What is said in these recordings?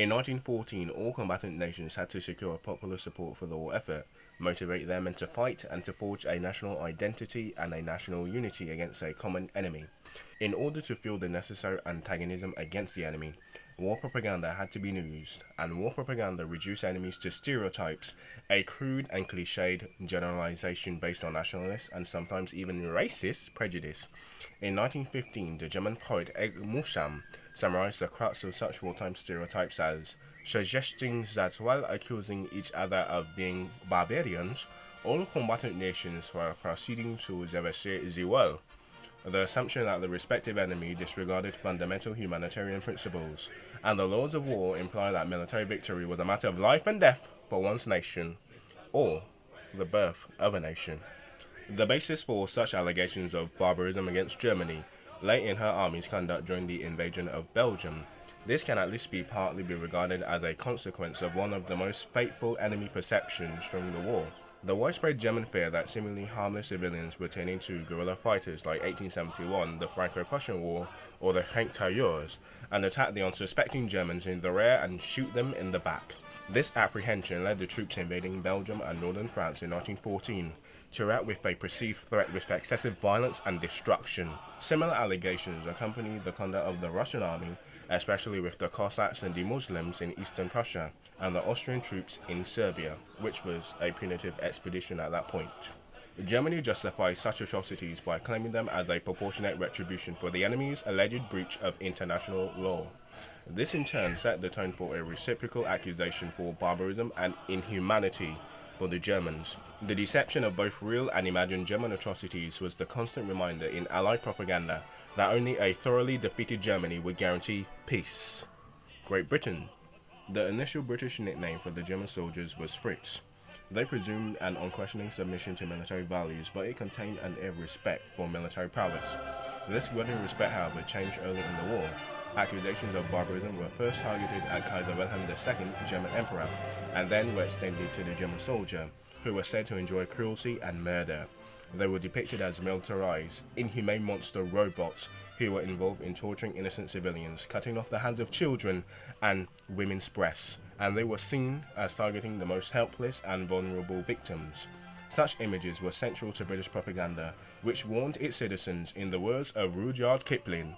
In 1914, all combatant nations had to secure popular support for the war effort, motivate their men to fight, and to forge a national identity and a national unity against a common enemy. In order to fuel the necessary antagonism against the enemy, war propaganda had to be used, and war propaganda reduced enemies to stereotypes, a crude and cliched generalization based on nationalist and sometimes even racist prejudice. In 1915, the German poet Musham summarized the crux of such wartime stereotypes as suggesting that while accusing each other of being barbarians, all combatant nations were proceeding to devastate the world. The assumption that the respective enemy disregarded fundamental humanitarian principles, and the laws of war imply that military victory was a matter of life and death for one's nation, or the birth of a nation. The basis for such allegations of barbarism against Germany lay in her army's conduct during the invasion of Belgium. This can at least partly be regarded as a consequence of one of the most fateful enemy perceptions during the war. The widespread German fear that seemingly harmless civilians were turning to guerrilla fighters like 1871, the Franco-Prussian War, or the H.A.T.E, and attack the unsuspecting Germans in the rear and shoot them in the back. This apprehension led the troops invading Belgium and northern France in 1914 to react with a perceived threat with excessive violence and destruction. Similar allegations accompanied the conduct of the Russian army, especially with the Cossacks and the Muslims in eastern Prussia and the Austrian troops in Serbia, which was a punitive expedition at that point. Germany justified such atrocities by claiming them as a proportionate retribution for the enemy's alleged breach of international law. This in turn set the tone for a reciprocal accusation for barbarism and inhumanity for the Germans. The deception of both real and imagined German atrocities was the constant reminder in Allied propaganda that only a thoroughly defeated Germany would guarantee peace. Great Britain. The initial British nickname for the German soldiers was Fritz. They presumed an unquestioning submission to military values, but it contained an air of respect for military prowess. This grudging respect, however, changed early in the war. Accusations of barbarism were first targeted at Kaiser Wilhelm II, German Emperor, and then were extended to the German soldier, who were said to enjoy cruelty and murder. They were depicted as militarized, inhumane monster robots who were involved in torturing innocent civilians, cutting off the hands of children and women's breasts, and they were seen as targeting the most helpless and vulnerable victims. Such images were central to British propaganda, which warned its citizens, in the words of Rudyard Kipling,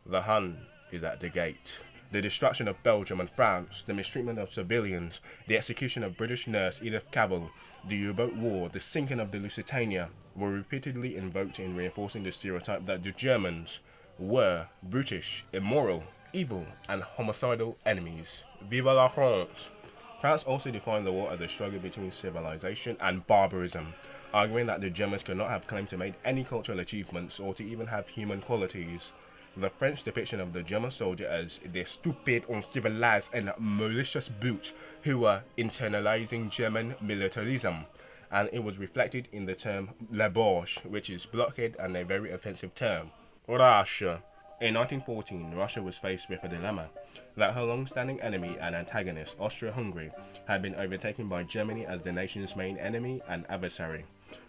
"The Hun is at the gate." The destruction of Belgium and France, the mistreatment of civilians, the execution of British nurse Edith Cavell, the U-boat war, the sinking of the Lusitania were repeatedly invoked in reinforcing the stereotype that the Germans were brutish, immoral, evil, and homicidal enemies. Vive la France! France also defined the war as a struggle between civilization and barbarism, arguing that the Germans could not have claimed to make any cultural achievements or to even have human qualities. The French depiction of the German soldier as the stupid, uncivilized, and malicious brutes who were internalizing German militarism, and it was reflected in the term "la Boche," which is blockhead and a very offensive term. Russia. In 1914, Russia was faced with a dilemma that her long-standing enemy and antagonist, Austria-Hungary, had been overtaken by Germany as the nation's main enemy and adversary.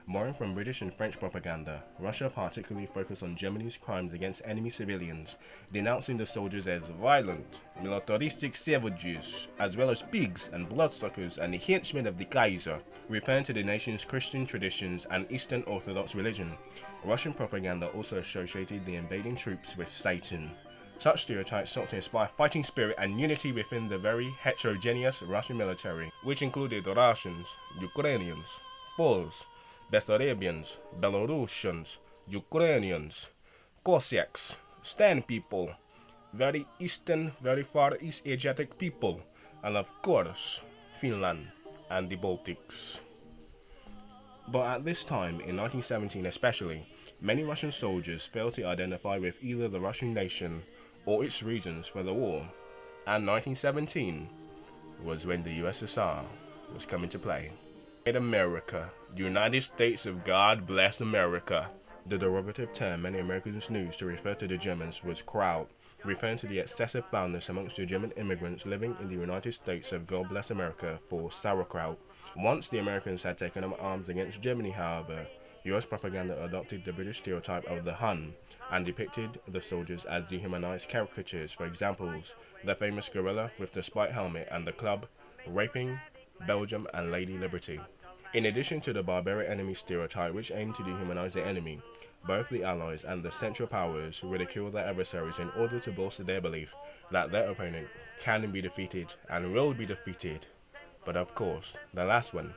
Borrowing from British and French propaganda, Russia particularly focused on Germany's crimes against enemy civilians, denouncing the soldiers as violent, militaristic savages, as well as pigs and bloodsuckers and the henchmen of the Kaiser, referring to the nation's Christian traditions and Eastern Orthodox religion. Russian propaganda also associated the invading troops with Satan. Such stereotypes sought to inspire fighting spirit and unity within the very heterogeneous Russian military, which included Russians, Ukrainians, Poles, Bessarabians, Belarusians, Ukrainians, Cossacks, Stan people, very eastern, very far east Asiatic people, and of course, Finland and the Baltics. But at this time, in 1917 especially, many Russian soldiers failed to identify with either the Russian nation or its reasons for the war, and 1917 was when the USSR was coming to play. In America, the United States of God bless America. The derogative term many Americans used to refer to the Germans was Kraut, referring to the excessive fondness amongst the German immigrants living in the United States of God bless America for sauerkraut. Once the Americans had taken up arms against Germany, however, US propaganda adopted the British stereotype of the Hun and depicted the soldiers as dehumanized caricatures. For examples, the famous gorilla with the spike helmet and the club, raping Belgium and Lady Liberty. In addition to the barbaric enemy stereotype, which aimed to dehumanize the enemy, both the Allies and the Central Powers ridiculed their adversaries in order to bolster their belief that their opponent can be defeated and will be defeated. But of course, the last one,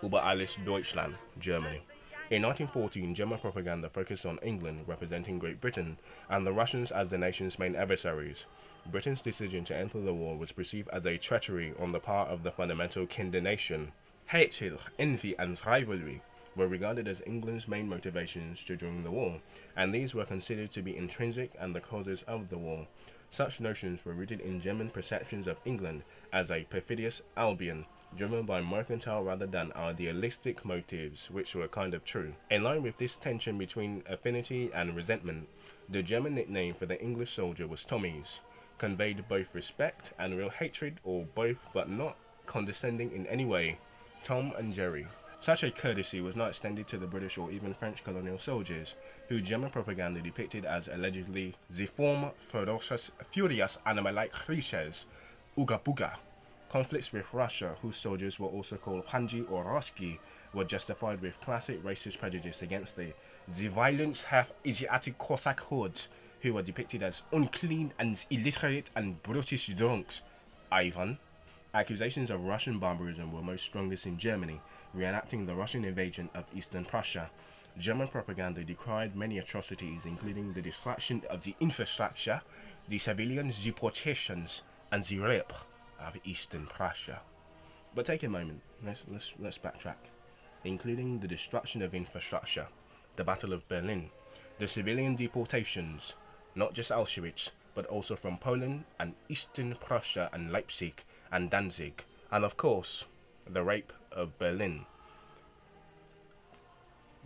über alles Deutschland, Germany. In 1914, German propaganda focused on England representing Great Britain and the Russians as the nation's main adversaries. Britain's decision to enter the war was perceived as a treachery on the part of the fundamental Kinder nation. Hatred, envy, and rivalry were regarded as England's main motivations during the war, and these were considered to be intrinsic and the causes of the war. Such notions were rooted in German perceptions of England as a perfidious Albion, driven by mercantile rather than idealistic motives, which were kind of true. In line with this tension between affinity and resentment, the German nickname for the English soldier was Tommies, conveyed both respect and real hatred, or both but not condescending in any way. Tom and Jerry. Such a courtesy was not extended to the British or even French colonial soldiers, who German propaganda depicted as allegedly the form ferocious, furious animal-like creatures, Uga Buga. Conflicts with Russia, whose soldiers were also called Panji or Roski, were justified with classic racist prejudice against the violent half-Asiatic Cossack hordes, who were depicted as unclean and illiterate and brutish drunks. Ivan. Accusations of Russian barbarism were most strongest in Germany, reenacting the Russian invasion of Eastern Prussia. German propaganda decried many atrocities, including the destruction of the infrastructure, the civilian deportations, and the rape of Eastern Prussia. But take a moment, let's backtrack. Including the destruction of infrastructure, the Battle of Berlin, the civilian deportations, not just Auschwitz, but also from Poland and Eastern Prussia and Leipzig and Danzig, and of course, the rape of Berlin.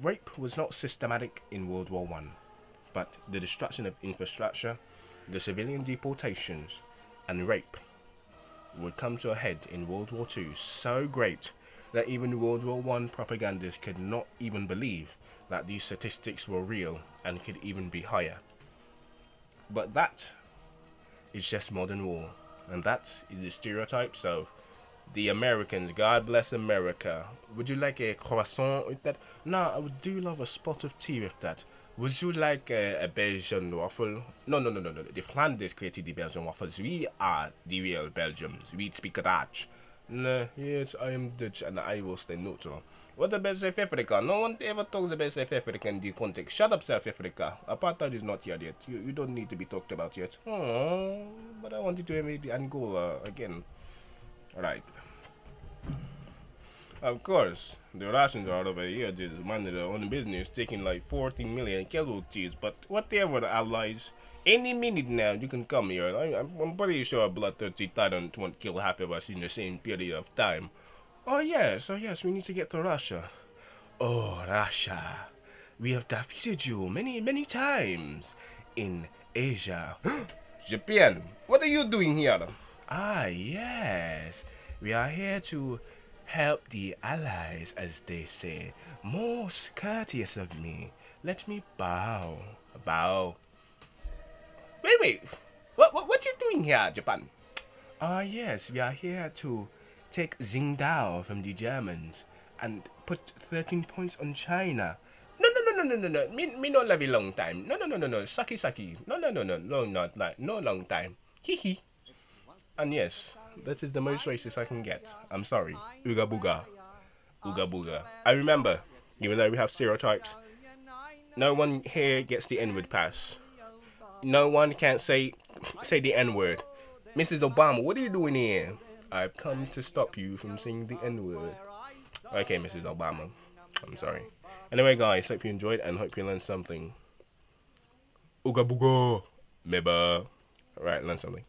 Rape was not systematic in World War I, but the destruction of infrastructure, the civilian deportations, and rape would come to a head in World War II so great that even World War I propagandists could not even believe that these statistics were real and could even be higher. But that is just modern war, and that is the stereotypes of the Americans. God bless America. Would you like a croissant with that? No, I would do love a spot of tea with that. Would you like a Belgian waffle? No. The Flanders created the Belgian waffles. We are the real Belgians. We speak Dutch. No, yes, I am Dutch and I will stay neutral. What about South Africa? No one ever talks about South Africa in the context. Shut up, South Africa. Apartheid is not here yet. You don't need to be talked about yet. Oh, but I wanted to invade Angola again. Alright. Of course, the Russians are over here just minding their own business, taking like 14 million casualties, but whatever, allies. Any minute now, you can come here. I'm pretty sure a bloodthirsty tyrant won't kill half of us in the same period of time. Oh yes, we need to get to Russia. Oh, Russia. We have defeated you many times in Asia. Japan, what are you doing here? Ah, yes. We are here to help the allies, as they say. Most courteous of me. Let me bow. Bow. Wait. What you doing here, Japan? Ah, yes, we are here to take Tsingtao from the Germans and put 13 points on China. No. Me no love a long time. No. Saki. No long time. Hee. And yes, that is the most racist I can get. I'm sorry. Ooga booga. I remember, even though we have stereotypes, no one here gets the N-word pass. No one can say the N-word. Mrs. Obama, what are you doing here? I've come to stop you from saying the N-word. Okay, Mrs. Obama. I'm sorry. Anyway, guys, hope you enjoyed and hope you learned something. Ooga booga. Meba. Alright, learn something.